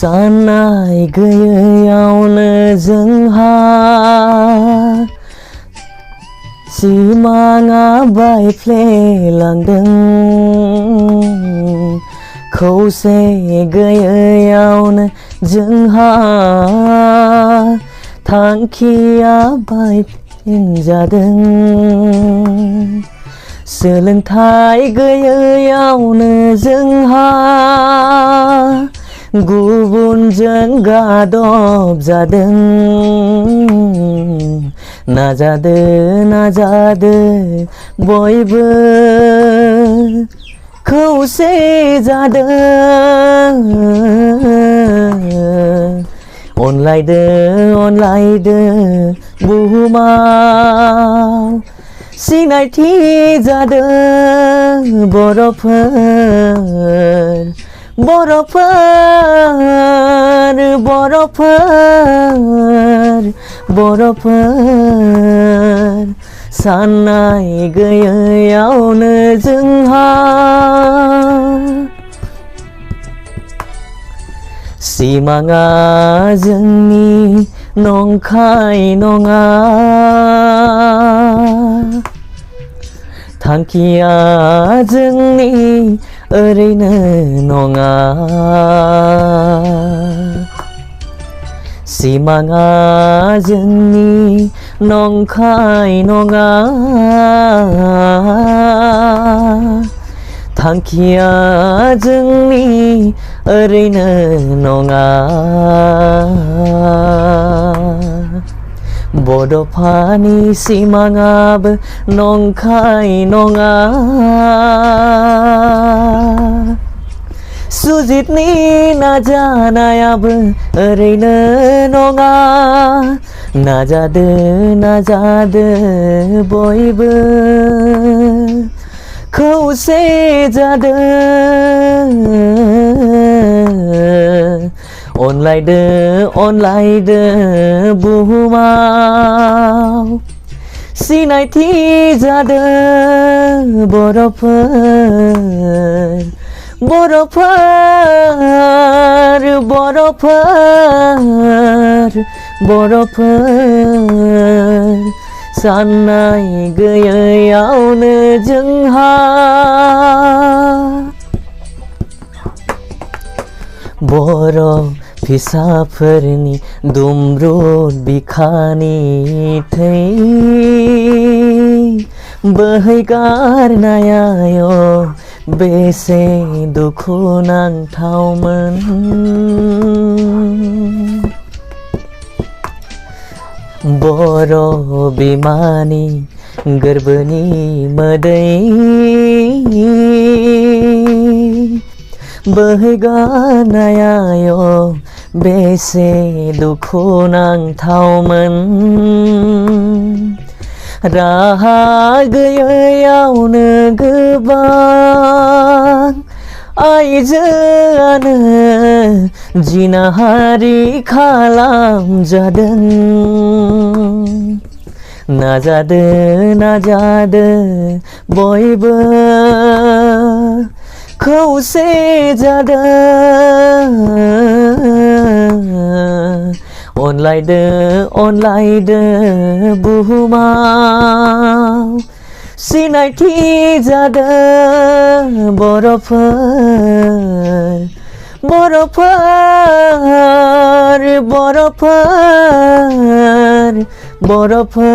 साननाय गैयैयावनो जोंहा सिमाङा बायफ्लेलांदों। खौसे गैयैयावनो जोंहा थांखिया बायफिनजादों। सोलोंथाइ गैयैयावनो जोंहा गुबुनजों गादब जादों। नाजादो नाजादो बयबो खौसे जादों। अनलायदो अनलायदो बुहुमाव सिनायथि जादों बर'फोर बर'फोर बर'फोर बर'फोर साननाय गैयैयावनो जोंहा सिमाङा जोंनि नंखाय नङा। थांखिया जोंनि ओरैनो नङा। सिमाङा जोंनि नंखाय नङा। थांखिया जोंनि ओरैनो नङा। बड'फानि सिमाङाबो नंखाय नङा। सुजितनि नाजानायाबो ओरैनो नङा। नाजादो नाजादो बयबो खौसे जादों। अनलायदो अनलायदो बुहुमाव सिनायथि जादों बर'फोर बर'फोर बर'फोर बर'फोर साननाय गैयैयावनो जोंहा बर' फिसाफोरनि दुमब्रुद बिखानि थै बोहैगारनायाय बेसे दुखुनांथावमोन। बर' बिमानि गोरबोनि मोदै बोहैगारनायाय बेसे दुखुनांथावमोन। राहा गैयैयावनो गोबां आइजोआनो जिनाहारि खालामजादों। नाजादो नाजादो बयबो खौसे जादों। अनलायदो अनलायदो बुहुमाव सिनायथि जादों बर'फोर बर'फोर बर'फोर बर'फोर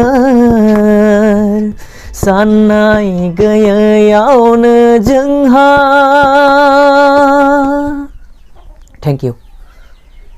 साननाय गैयैयावनो जोंहा। Thank you.